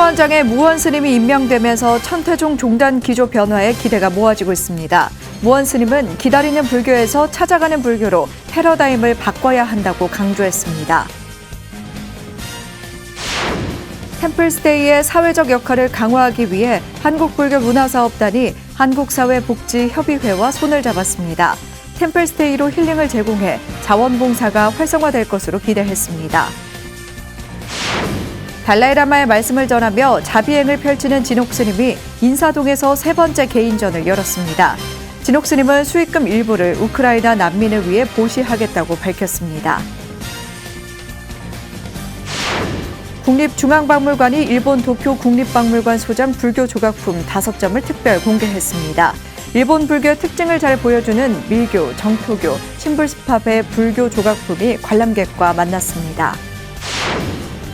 총무원장에 무원 스님이 임명되면서 천태종 종단 기조 변화에 기대가 모아지고 있습니다. 무원 스님은 기다리는 불교에서 찾아가는 불교로 패러다임을 바꿔야 한다고 강조했습니다. 템플스테이의 사회적 역할을 강화하기 위해 한국불교문화사업단이 한국사회복지협의회와 손을 잡았습니다. 템플스테이로 힐링을 제공해 자원봉사가 활성화될 것으로 기대했습니다. 달라이라마의 말씀을 전하며 자비행을 펼치는 진옥 스님이 인사동에서 세 번째 개인전을 열었습니다. 진옥 스님은 수익금 일부를 우크라이나 난민을 위해 보시하겠다고 밝혔습니다. 국립중앙박물관이 일본 도쿄 국립박물관 소장 불교 조각품 5점을 특별 공개했습니다. 일본 불교의 특징을 잘 보여주는 밀교, 정토교, 신불스팝의 불교 조각품이 관람객과 만났습니다.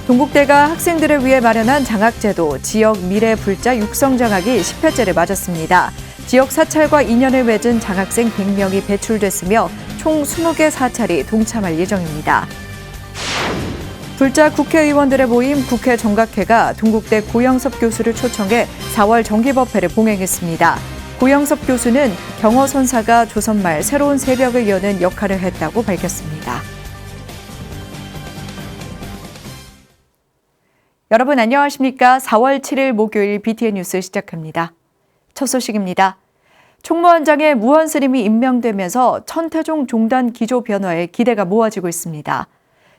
동국대가 학생들을 위해 마련한 장학제도 지역 미래 불자 육성 장학이 10회째를 맞았습니다. 지역 사찰과 인연을 맺은 장학생 100명이 배출됐으며 총 20개 사찰이 동참할 예정입니다. 불자 국회의원들의 모임 국회 정각회가 동국대 고영섭 교수를 초청해 4월 정기법회를 봉행했습니다. 고영섭 교수는 경허선사가 조선말 새로운 새벽을 여는 역할을 했다고 밝혔습니다. 여러분 안녕하십니까? 4월 7일 목요일 BTN 뉴스 시작합니다. 첫 소식입니다. 총무원장에 무원 스님이 임명되면서 천태종 종단 기조 변화에 기대가 모아지고 있습니다.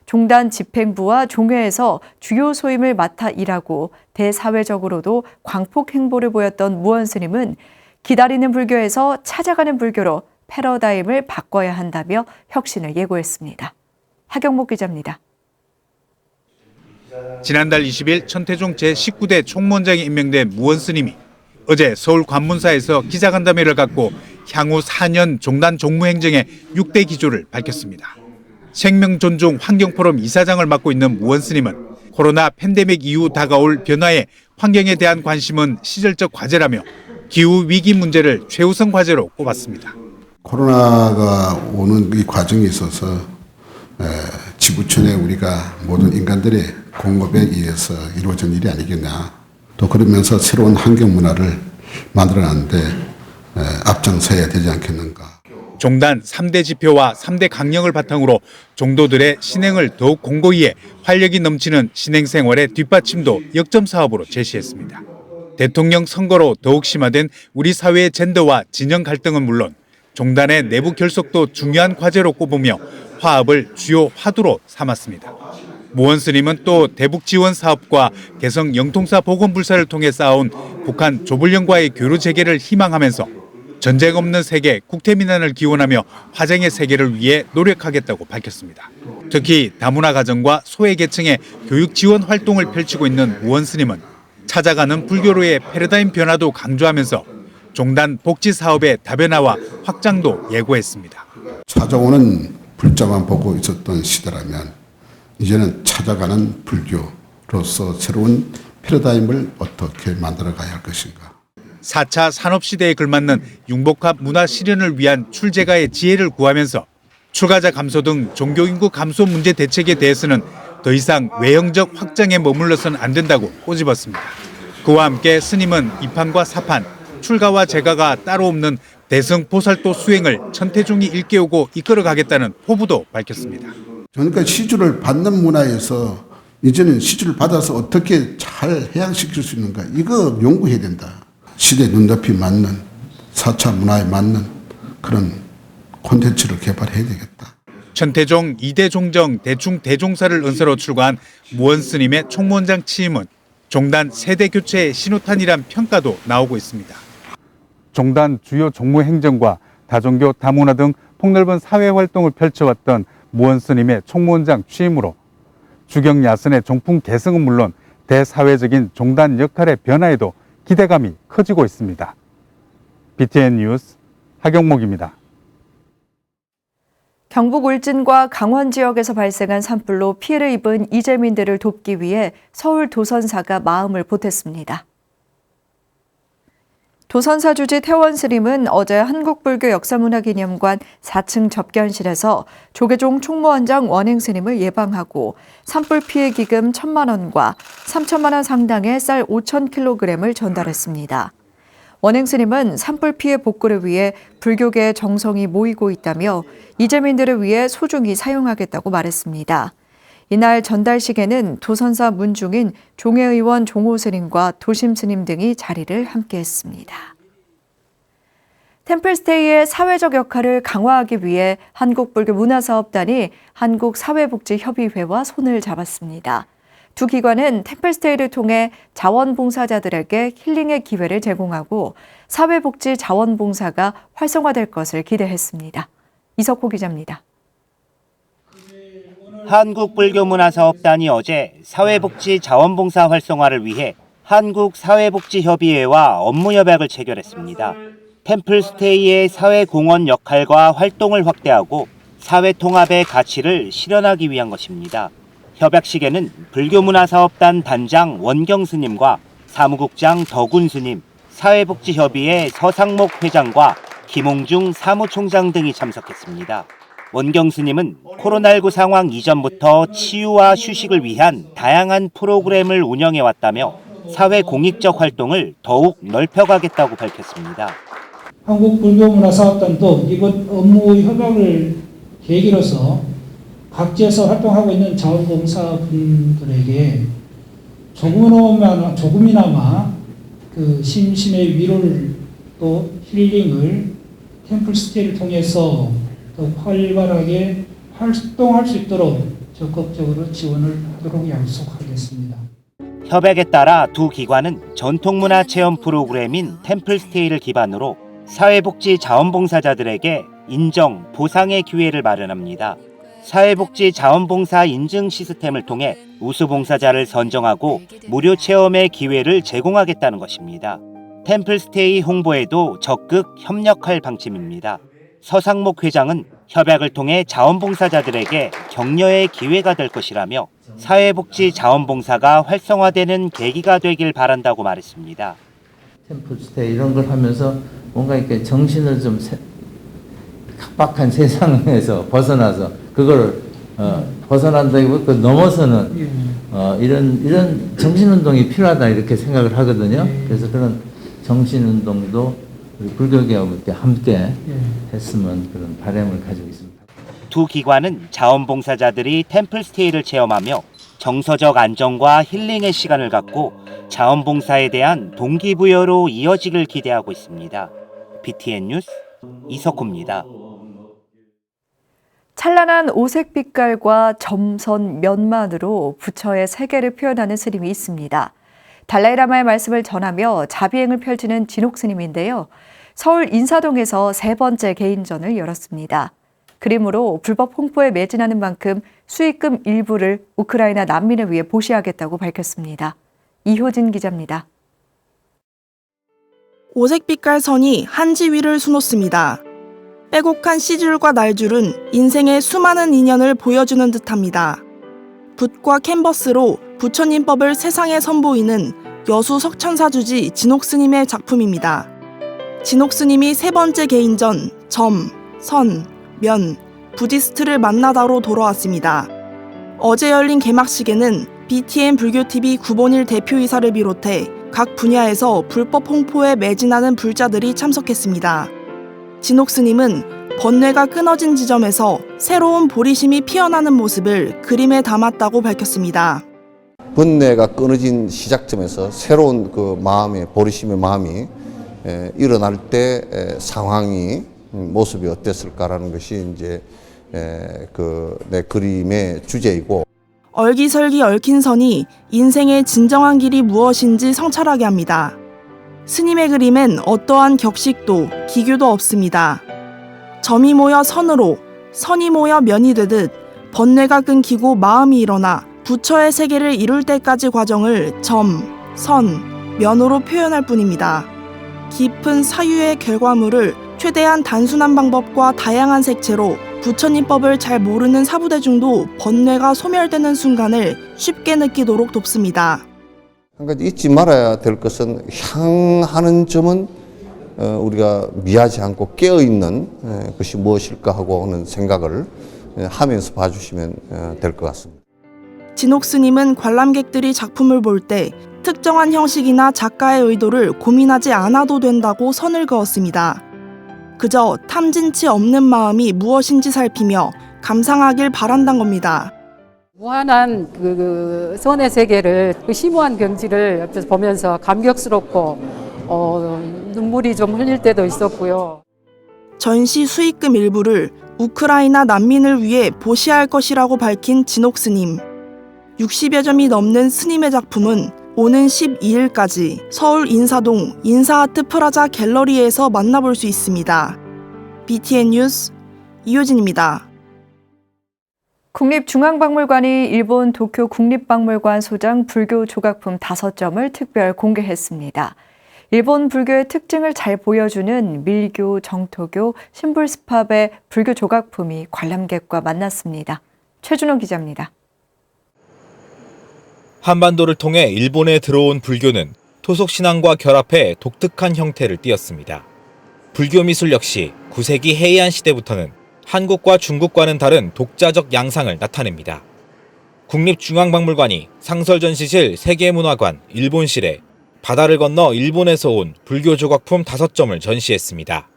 종단 집행부와 종회에서 주요 소임을 맡아 일하고 대사회적으로도 광폭 행보를 보였던 무원 스님은 기다리는 불교에서 찾아가는 불교로 패러다임을 바꿔야 한다며 혁신을 예고했습니다. 하경목 기자입니다. 지난달 20일 천태종 제19대 총무원장에 임명된 무원 스님이 어제 서울 관문사에서 기자간담회를 갖고 향후 4년 종단 종무행정의 6대 기조를 밝혔습니다. 생명존중 환경포럼 이사장을 맡고 있는 무원 스님은 코로나 팬데믹 이후 다가올 변화에 환경에 대한 관심은 시절적 과제라며 기후위기 문제를 최우선 과제로 꼽았습니다. 코로나가 오는 이 과정에 있어서 지구촌에 우리가 모든 인간들의 공급에 의해서 이루어진 일이 아니겠냐. 또 그러면서 새로운 환경 문화를 만들어가는데 앞장서야 되지 않겠는가. 종단 3대 지표와 3대 강령을 바탕으로 종도들의 신행을 더욱 공고히 해 활력이 넘치는 신행 생활의 뒷받침도 역점 사업으로 제시했습니다. 대통령 선거로 더욱 심화된 우리 사회의 젠더와 진영 갈등은 물론 종단의 내부 결속도 중요한 과제로 꼽으며 화합을 주요 화두로 삼았습니다. 무원 스님은 또 대북 지원 사업과 개성 영통사 보건불사를 통해 쌓아온 북한 조불령과의 교류 재개를 희망하면서 전쟁 없는 세계 국태민안을 기원하며 화쟁의 세계를 위해 노력하겠다고 밝혔습니다. 특히 다문화 가정과 소외계층의 교육 지원 활동을 펼치고 있는 무원 스님은 찾아가는 불교로의 패러다임 변화도 강조하면서 종단 복지 사업의 다변화와 확장도 예고했습니다. 찾아오는 불자만 보고 있었던 시대라면 이제는 찾아가는 불교로서 새로운 패러다임을 어떻게 만들어가야 할 것인가. 4차 산업시대에 걸맞는 융복합 문화 실현을 위한 출제가의 지혜를 구하면서 출가자 감소 등 종교인구 감소 문제 대책에 대해서는 더 이상 외형적 확장에 머물러서는 안 된다고 꼬집었습니다. 그와 함께 스님은 이판과 사판, 출가와 재가가 따로 없는 대승보살도 수행을 천태종이 일깨우고 이끌어가겠다는 포부도 밝혔습니다. 그러니까 시주를 받는 문화에서 이제는 시주를 받아서 어떻게 잘 해양시킬 수 있는가 이거 연구해야 된다. 시대 눈높이 맞는 4차 문화에 맞는 그런 콘텐츠를 개발해야 되겠다. 천태종 2대 종정 대충 대종사를 은사로 출가한 무원 스님의 총무원장 취임은 종단 세대 교체의 신호탄이란 평가도 나오고 있습니다. 종단 주요 종무 행정과 다종교 다문화 등 폭넓은 사회 활동을 펼쳐왔던 무원 스님의 총무원장 취임으로 주경 야선의 종품 개성은 물론 대사회적인 종단 역할의 변화에도 기대감이 커지고 있습니다. BTN 뉴스 하경목입니다. 경북 울진과 강원 지역에서 발생한 산불로 피해를 입은 이재민들을 돕기 위해 서울 도선사가 마음을 보탰습니다. 도선사주지 태원스님은 어제 한국불교 역사문화기념관 4층 접견실에서 조계종 총무원장 원행스님을 예방하고 산불 피해 기금 1,000만 원과 3천만 원 상당의 쌀 5,000kg을 전달했습니다. 원행스님은 산불 피해 복구를 위해 불교계의 정성이 모이고 있다며 이재민들을 위해 소중히 사용하겠다고 말했습니다. 이날 전달식에는 도선사 문중인 종회의원 종호스님과 도심스님 등이 자리를 함께했습니다. 템플스테이의 사회적 역할을 강화하기 위해 한국불교문화사업단이 한국사회복지협의회와 손을 잡았습니다. 두 기관은 템플스테이를 통해 자원봉사자들에게 힐링의 기회를 제공하고 사회복지 자원봉사가 활성화될 것을 기대했습니다. 이석호 기자입니다. 한국불교문화사업단이 어제 사회복지 자원봉사 활성화를 위해 한국사회복지협의회와 업무협약을 체결했습니다. 템플스테이의 사회공헌 역할과 활동을 확대하고 사회통합의 가치를 실현하기 위한 것입니다. 협약식에는 불교문화사업단 단장 원경 스님과 사무국장 덕운 스님, 사회복지협의회 서상목 회장과 김홍중 사무총장 등이 참석했습니다. 원경 스님은 코로나19 상황 이전부터 치유와 휴식을 위한 다양한 프로그램을 운영해왔다며 사회 공익적 활동을 더욱 넓혀가겠다고 밝혔습니다. 한국불교문화사업단도 이번 업무 협약을 계기로서 각지에서 활동하고 있는 자원봉사분들에게 조금이나마 그 심심의 위로를 또 힐링을 템플스테이를 통해서 더 활발하게 활동할 수 있도록 적극적으로 지원을 하도록 약속하겠습니다. 협약에 따라 두 기관은 전통문화 체험 프로그램인 템플스테이를 기반으로 사회복지 자원봉사자들에게 인정, 보상의 기회를 마련합니다. 사회복지 자원봉사 인증 시스템을 통해 우수봉사자를 선정하고 무료 체험의 기회를 제공하겠다는 것입니다. 템플스테이 홍보에도 적극 협력할 방침입니다. 서상목 회장은 협약을 통해 자원봉사자들에게 격려의 기회가 될 것이라며 사회복지 자원봉사가 활성화되는 계기가 되길 바란다고 말했습니다. 템플스테이 이런 걸 하면서 뭔가 이렇게 정신을 좀 각박한 세상에서 벗어나서 그걸 벗어난다기보다 그 넘어서는 이런 정신운동이 필요하다 이렇게 생각을 하거든요. 그래서 그런 정신운동도 우리 불교계하고 이렇게 함께 했으면 그런 바람을 가지고 있습니다. 두 기관은 자원봉사자들이 템플스테이를 체험하며 정서적 안정과 힐링의 시간을 갖고 자원봉사에 대한 동기부여로 이어지길 기대하고 있습니다. BTN 뉴스 이석호입니다. 찬란한 오색 빛깔과 점선 면만으로 부처의 세계를 표현하는 스님이 있습니다. 달라이라마의 말씀을 전하며 자비행을 펼치는 진옥 스님인데요. 서울 인사동에서 세 번째 개인전을 열었습니다. 그림으로 불법 홍보에 매진하는 만큼 수익금 일부를 우크라이나 난민을 위해 보시하겠다고 밝혔습니다. 이효진 기자입니다. 오색빛깔 선이 한지 위를 수놓습니다. 빼곡한 씨줄과 날줄은 인생의 수많은 인연을 보여주는 듯합니다. 붓과 캔버스로 부처님법을 세상에 선보이는 여수 석천사주지 진옥스님의 작품입니다. 진옥스님이 세 번째 개인전 점, 선, 면, 부디스트를 만나다로 돌아왔습니다. 어제 열린 개막식에는 BTN 불교TV 구본일 대표이사를 비롯해 각 분야에서 불법 홍보에 매진하는 불자들이 참석했습니다. 진옥스님은 번뇌가 끊어진 지점에서 새로운 보리심이 피어나는 모습을 그림에 담았다고 밝혔습니다. 번뇌가 끊어진 시작점에서 새로운 그 마음의 보리심의 마음이 일어날 때 상황이 모습이 어땠을까라는 것이 이제 그 내 그림의 주제이고. 얼기설기 얽힌 선이 인생의 진정한 길이 무엇인지 성찰하게 합니다. 스님의 그림엔 어떠한 격식도 기교도 없습니다. 점이 모여 선으로, 선이 모여 면이 되듯 번뇌가 끊기고 마음이 일어나 부처의 세계를 이룰 때까지 과정을 점, 선, 면으로 표현할 뿐입니다. 깊은 사유의 결과물을 최대한 단순한 방법과 다양한 색채로 부처님법을 잘 모르는 사부대중도 번뇌가 소멸되는 순간을 쉽게 느끼도록 돕습니다. 한 가지 잊지 말아야 될 것은 향하는 점은 우리가 미하지 않고 깨어있는 것이 무엇일까 하고 하는 생각을 하면서 봐주시면 될 것 같습니다. 진옥 스님은 관람객들이 작품을 볼 때 특정한 형식이나 작가의 의도를 고민하지 않아도 된다고 선을 그었습니다. 그저 탐진치 없는 마음이 무엇인지 살피며 감상하길 바란단 겁니다. 무한한 그 선의 세계를, 그 심오한 경지를 옆에서 보면서 감격스럽고 눈물이 좀 흘릴 때도 있었고요. 전시 수익금 일부를 우크라이나 난민을 위해 보시할 것이라고 밝힌 진옥 스님. 60여 점이 넘는 스님의 작품은 오는 12일까지 서울 인사동 인사아트 프라자 갤러리에서 만나볼 수 있습니다. BTN 뉴스 이효진입니다. 국립중앙박물관이 일본 도쿄 국립박물관 소장 불교 조각품 5점을 특별 공개했습니다. 일본 불교의 특징을 잘 보여주는 밀교, 정토교, 신불스팝의 불교 조각품이 관람객과 만났습니다. 최준호 기자입니다. 한반도를 통해 일본에 들어온 불교는 토속신앙과 결합해 독특한 형태를 띠었습니다. 불교 미술 역시 9세기 헤이안 시대부터는 한국과 중국과는 다른 독자적 양상을 나타냅니다. 국립중앙박물관이 상설전시실 세계문화관 일본실에 바다를 건너 일본에서 온 불교 조각품 5점을 전시했습니다.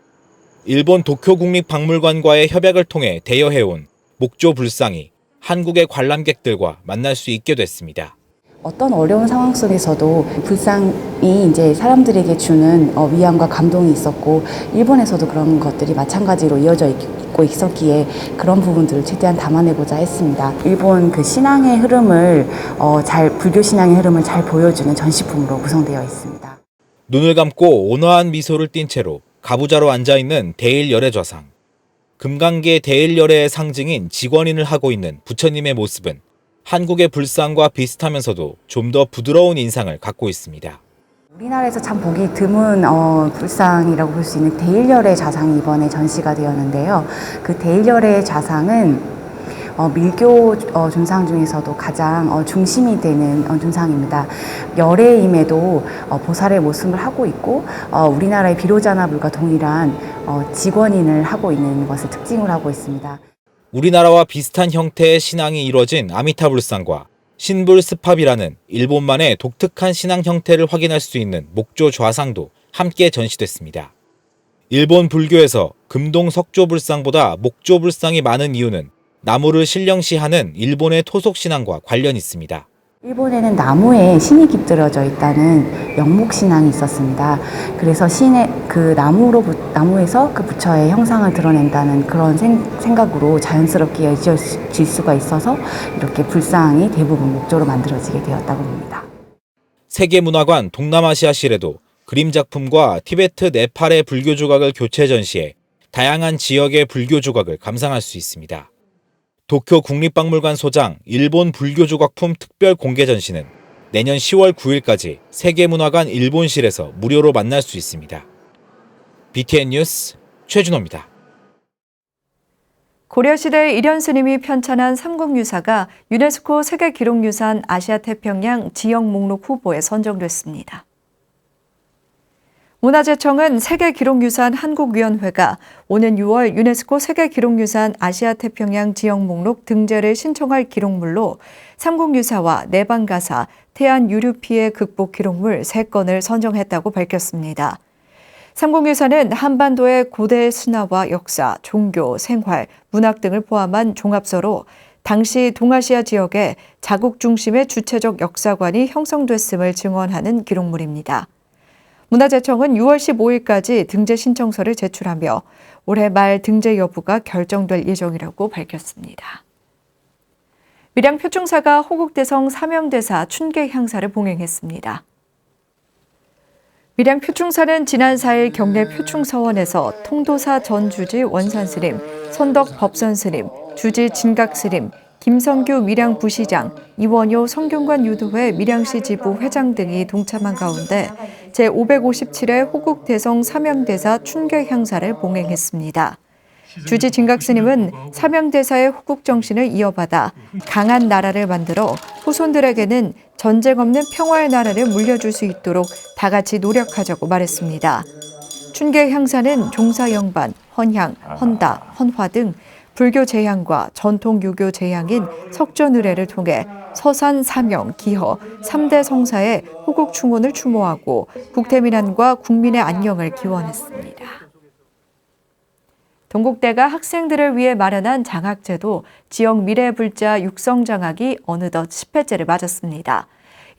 일본 도쿄 국립박물관과의 협약을 통해 대여해온 목조 불상이 한국의 관람객들과 만날 수 있게 됐습니다. 어떤 어려운 상황 속에서도 불상이 이제 사람들에게 주는 위안과 감동이 있었고, 일본에서도 그런 것들이 마찬가지로 이어져 있고 있었기에 그런 부분들을 최대한 담아내고자 했습니다. 일본 그 신앙의 흐름을 불교 신앙의 흐름을 잘 보여주는 전시품으로 구성되어 있습니다. 눈을 감고 온화한 미소를 띤 채로 가부좌로 앉아있는 대일열애좌상. 금강계 대일열애의 상징인 직원인을 하고 있는 부처님의 모습은 한국의 불상과 비슷하면서도 좀 더 부드러운 인상을 갖고 있습니다. 우리나라에서 참 보기 드문 불상이라고 볼 수 있는 대일열애 좌상이 이번에 전시가 되었는데요. 그 대일열애 좌상은 밀교 존상 중에서도 가장 중심이 되는 존상입니다. 열애임에도 보살의 모습을 하고 있고, 우리나라의 비로자나불과 동일한 직원인을 하고 있는 것을 특징으로 하고 있습니다. 우리나라와 비슷한 형태의 신앙이 이루어진 아미타 불상과 신불스팝이라는 일본만의 독특한 신앙 형태를 확인할 수 있는 목조 좌상도 함께 전시됐습니다. 일본 불교에서 금동 석조 불상보다 목조 불상이 많은 이유는 나무를 신령시하는 일본의 토속 신앙과 관련이 있습니다. 일본에는 나무에 신이 깃들어져 있다는 영목 신앙이 있었습니다. 그래서 신의 그 나무에서 그 부처의 형상을 드러낸다는 그런 생각으로 자연스럽게 이어질 수가 있어서 이렇게 불상이 대부분 목조로 만들어지게 되었다고 봅니다. 세계문화관 동남아시아실에도 그림 작품과 티베트, 네팔의 불교 조각을 교체 전시해 다양한 지역의 불교 조각을 감상할 수 있습니다. 도쿄 국립박물관 소장 일본 불교 조각품 특별 공개 전시는 내년 10월 9일까지 세계문화관 일본실에서 무료로 만날 수 있습니다. BTN 뉴스 최준호입니다. 고려시대 일현 스님이 편찬한 삼국유사가 유네스코 세계기록유산 아시아태평양 지역 목록 후보에 선정됐습니다. 문화재청은 세계기록유산 한국위원회가 오는 6월 유네스코 세계기록유산 아시아태평양 지역 목록 등재를 신청할 기록물로 삼국유사와 내방가사, 태안 유류 피해 극복 기록물 3건을 선정했다고 밝혔습니다. 삼국유사는 한반도의 고대 신화와 역사, 종교, 생활, 문학 등을 포함한 종합서로 당시 동아시아 지역의 자국 중심의 주체적 역사관이 형성됐음을 증언하는 기록물입니다. 문화재청은 6월 15일까지 등재 신청서를 제출하며 올해 말 등재 여부가 결정될 예정이라고 밝혔습니다. 밀양 표충사가 호국대성 사명대사 춘계 향사를 봉행했습니다. 밀양 표충사는 지난 4일 경내 표충서원에서 통도사 전주지 원산스님, 선덕 법선스님, 주지 진각스님, 김성규 밀양 부시장, 이원효 성균관 유도회 밀양시 지부 회장 등이 동참한 가운데 제557회 호국대성 사명대사 춘계 향사를 봉행했습니다. 주지 진각스님은 사명대사의 호국 정신을 이어받아 강한 나라를 만들어 후손들에게는 전쟁 없는 평화의 나라를 물려줄 수 있도록 다 같이 노력하자고 말했습니다. 춘계 향사는 종사영반, 헌향, 헌다, 헌화 등 불교 제향과 전통 유교 제향인 석전의례를 통해 서산, 사명, 기허 3대 성사의 호국 충원을 추모하고 국태민안과 국민의 안녕을 기원했습니다. 동국대가 학생들을 위해 마련한 장학제도 지역 미래불자 육성장학이 어느덧 10회째를 맞았습니다.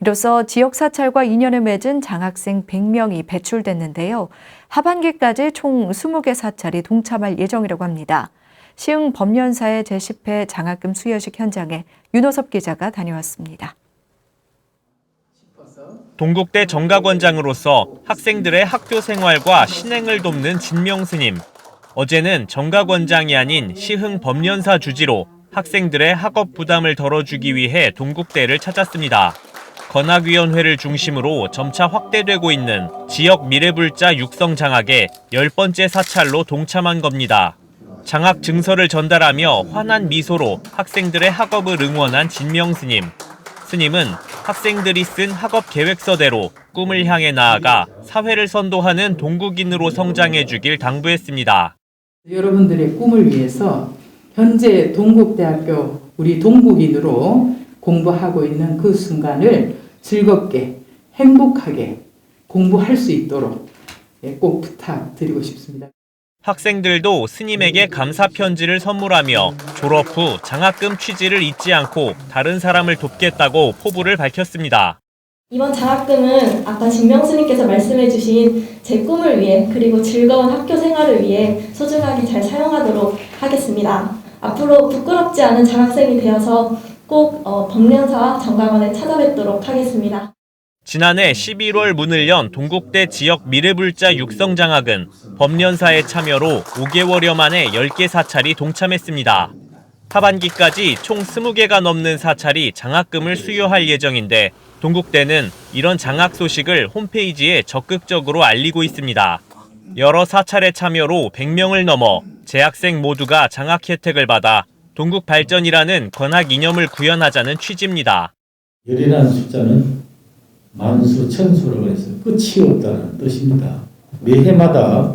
이로써 지역 사찰과 인연을 맺은 장학생 100명이 배출됐는데요. 하반기까지 총 20개 사찰이 동참할 예정이라고 합니다. 시흥 법련사의 제10회 장학금 수여식 현장에 윤호섭 기자가 다녀왔습니다. 동국대 정각원장으로서 학생들의 학교 생활과 신행을 돕는 진명스님. 어제는 정각원장이 아닌 시흥 법련사 주지로 학생들의 학업 부담을 덜어주기 위해 동국대를 찾았습니다. 건학위원회를 중심으로 점차 확대되고 있는 지역 미래불자 육성 장학에 10번째 사찰로 동참한 겁니다. 장학 증서를 전달하며 환한 미소로 학생들의 학업을 응원한 진명스님. 스님은 학생들이 쓴 학업 계획서대로 꿈을 향해 나아가 사회를 선도하는 동국인으로 성장해 주길 당부했습니다. 여러분들의 꿈을 위해서 현재 동국대학교 우리 동국인으로 공부하고 있는 그 순간을 즐겁게 행복하게 공부할 수 있도록 꼭 부탁드리고 싶습니다. 학생들도 스님에게 감사 편지를 선물하며 졸업 후 장학금 취지를 잊지 않고 다른 사람을 돕겠다고 포부를 밝혔습니다. 이번 장학금은 아까 진명스님께서 말씀해주신 제 꿈을 위해 그리고 즐거운 학교 생활을 위해 소중하게 잘 사용하도록 하겠습니다. 앞으로 부끄럽지 않은 장학생이 되어서 꼭 법련사와 정각원에 찾아뵙도록 하겠습니다. 지난해 11월 문을 연 동국대 지역 미래불자 육성장학은 법련사의 참여로 5개월여 만에 10개 사찰이 동참했습니다. 하반기까지 총 20개가 넘는 사찰이 장학금을 수여할 예정인데 동국대는 이런 장학 소식을 홈페이지에 적극적으로 알리고 있습니다. 여러 사찰의 참여로 100명을 넘어 재학생 모두가 장학 혜택을 받아 동국 발전이라는 건학 이념을 구현하자는 취지입니다. 열이라는 숫자는 만수, 천수를 해서 끝이 없다는 뜻입니다. 매해마다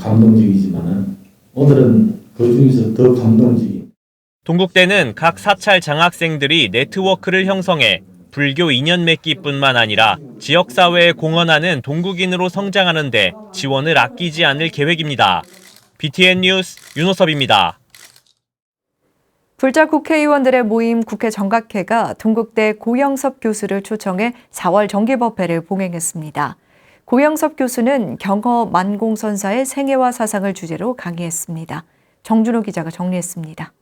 감동적이지만 오늘은 그 중에서 더 감동적인. 동국대는 각 사찰 장학생들이 네트워크를 형성해 불교 인연 맺기뿐만 아니라 지역사회에 공헌하는 동국인으로 성장하는 데 지원을 아끼지 않을 계획입니다. BTN 뉴스 윤호섭입니다. 불자 국회의원들의 모임 국회 정각회가 동국대 고영섭 교수를 초청해 4월 정기법회를 봉행했습니다. 고영섭 교수는 경허 만공선사의 생애와 사상을 주제로 강의했습니다. 정준호 기자가 정리했습니다.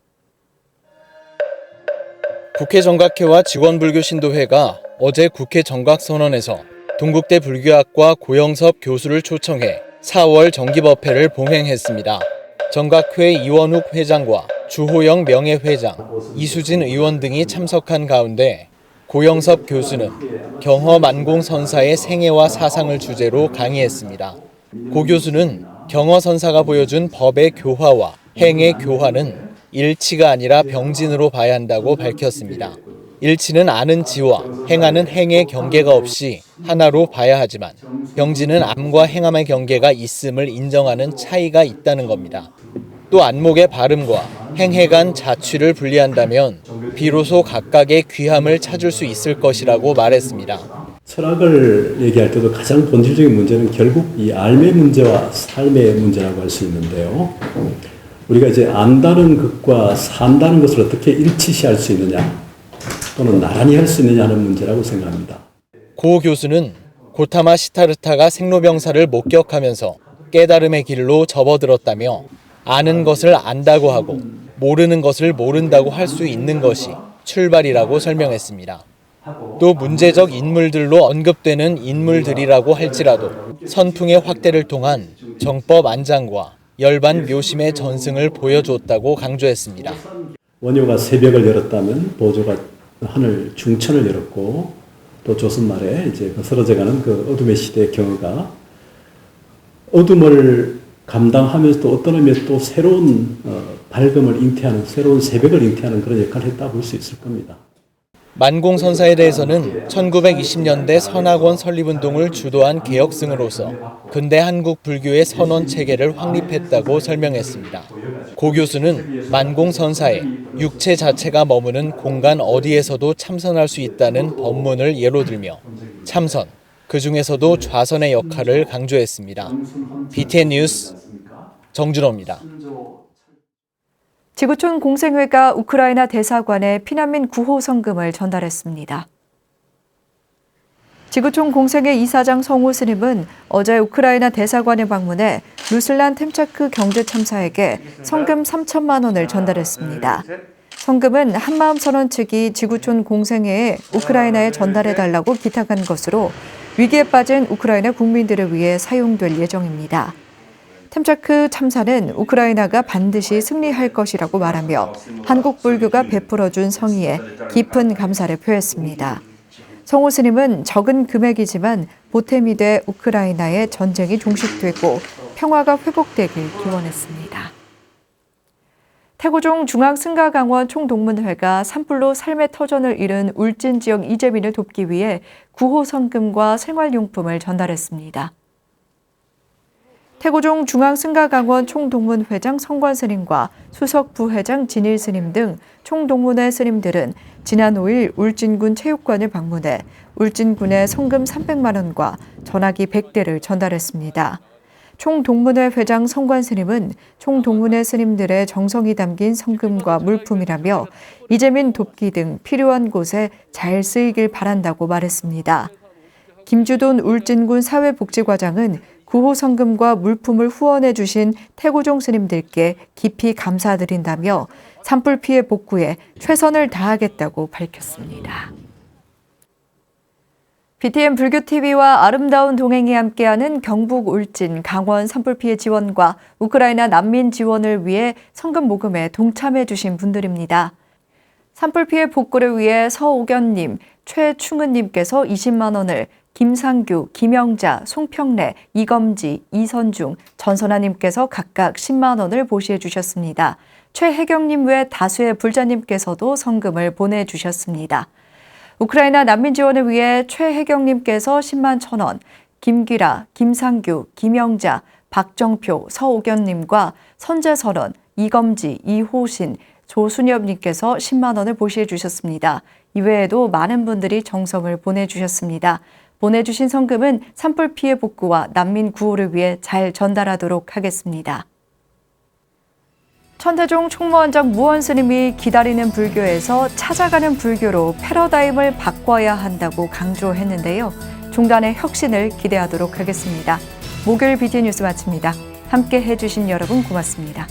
국회 정각회와 지원불교신도회가 어제 국회 정각선언에서 동국대 불교학과 고영섭 교수를 초청해 4월 정기법회를 봉행했습니다. 정각회 이원욱 회장과 주호영 명예회장, 이수진 의원 등이 참석한 가운데 고영섭 교수는 경허 만공선사의 생애와 사상을 주제로 강의했습니다. 고 교수는 경허 선사가 보여준 법의 교화와 행의 교화는 일치가 아니라 병진으로 봐야 한다고 밝혔습니다. 일치는 아는 지와 행하는 행의 경계가 없이 하나로 봐야 하지만 병진은 암과 행함의 경계가 있음을 인정하는 차이가 있다는 겁니다. 또 안목의 발음과 행해 간 자취를 분리한다면 비로소 각각의 귀함을 찾을 수 있을 것이라고 말했습니다. 철학을 얘기할 때도 가장 본질적인 문제는 결국 이 알매 문제와 삶의 문제라고 할 수 있는데요. 우리가 이제 안다는 것과 산다는 것을 어떻게 일치시할 수 있느냐 또는 나란히 할 수 있느냐 하는 문제라고 생각합니다. 고 교수는 고타마 시타르타가 생로병사를 목격하면서 깨달음의 길로 접어들었다며 아는 것을 안다고 하고 모르는 것을 모른다고 할 수 있는 것이 출발이라고 설명했습니다. 또 문제적 인물들로 언급되는 인물들이라고 할지라도 선풍의 확대를 통한 정법 안장과 열반 묘심의 전승을 보여줬다고 강조했습니다. 원효가 새벽을 열었다면 보조가 하늘 중천을 열었고 또 조선 말에 이제 서러져가는 그 어둠의 시대의 경우가 어둠을 감당하면서 또 어떤 의미에서 또 새로운 밝음을 잉태하는 새로운 새벽을 잉태하는 그런 역할을 했다고 볼 수 있을 겁니다. 만공선사에 대해서는 1920년대 선악원 설립운동을 주도한 개혁승으로서 근대 한국 불교의 선원 체계를 확립했다고 설명했습니다. 고 교수는 만공선사에 육체 자체가 머무는 공간 어디에서도 참선할 수 있다는 법문을 예로 들며 참선, 그 중에서도 좌선의 역할을 강조했습니다. BTN 뉴스 정준호입니다. 지구촌 공생회가 우크라이나 대사관에 피난민 구호 성금을 전달했습니다. 지구촌 공생회 이사장 성호 스님은 어제 우크라이나 대사관에 방문해 루슬란 템차크 경제참사에게 성금 3천만 원을 전달했습니다. 성금은 한마음선언 측이 지구촌 공생회에 우크라이나에 전달해달라고 기탁한 것으로 위기에 빠진 우크라이나 국민들을 위해 사용될 예정입니다. 템차크 참사는 우크라이나가 반드시 승리할 것이라고 말하며 한국 불교가 베풀어준 성의에 깊은 감사를 표했습니다. 성호 스님은 적은 금액이지만 보탬이 돼 우크라이나의 전쟁이 종식되고 평화가 회복되길 기원했습니다. 태고종 중앙승가강원 총동문회가 산불로 삶의 터전을 잃은 울진 지역 이재민을 돕기 위해 구호 성금과 생활용품을 전달했습니다. 태고종 중앙승가강원 총동문회장 성관 스님과 수석 부회장 진일 스님 등 총동문회 스님들은 지난 5일 울진군 체육관을 방문해 울진군에 성금 300만 원과 전화기 100대를 전달했습니다. 총동문회 회장 성관 스님은 총동문회 스님들의 정성이 담긴 성금과 물품이라며 이재민 돕기 등 필요한 곳에 잘 쓰이길 바란다고 말했습니다. 김주돈 울진군 사회복지과장은 구호 성금과 물품을 후원해 주신 태고종 스님들께 깊이 감사드린다며 산불 피해 복구에 최선을 다하겠다고 밝혔습니다. BTN 불교TV와 아름다운 동행이 함께하는 경북 울진 강원 산불 피해 지원과 우크라이나 난민 지원을 위해 성금 모금에 동참해 주신 분들입니다. 산불 피해 복구를 위해 서옥연님, 최충은님께서 20만 원을, 김상규, 김영자, 송평래, 이검지, 이선중, 전선아님께서 각각 10만 원을 보시해 주셨습니다. 최혜경님 외 다수의 불자님께서도 성금을 보내주셨습니다. 우크라이나 난민 지원을 위해 최혜경님께서 10만 1,000원, 김기라, 김상규, 김영자, 박정표, 서옥연님과 선재설원, 이검지, 이호신, 조순엽님께서 10만 원을 보시해 주셨습니다. 이외에도 많은 분들이 정성을 보내주셨습니다. 보내주신 성금은 산불 피해 복구와 난민 구호를 위해 잘 전달하도록 하겠습니다. 천태종 총무원장 무원스님이 기다리는 불교에서 찾아가는 불교로 패러다임을 바꿔야 한다고 강조했는데요. 종단의 혁신을 기대하도록 하겠습니다. 목요일 BTN 뉴스 마칩니다. 함께 해주신 여러분 고맙습니다.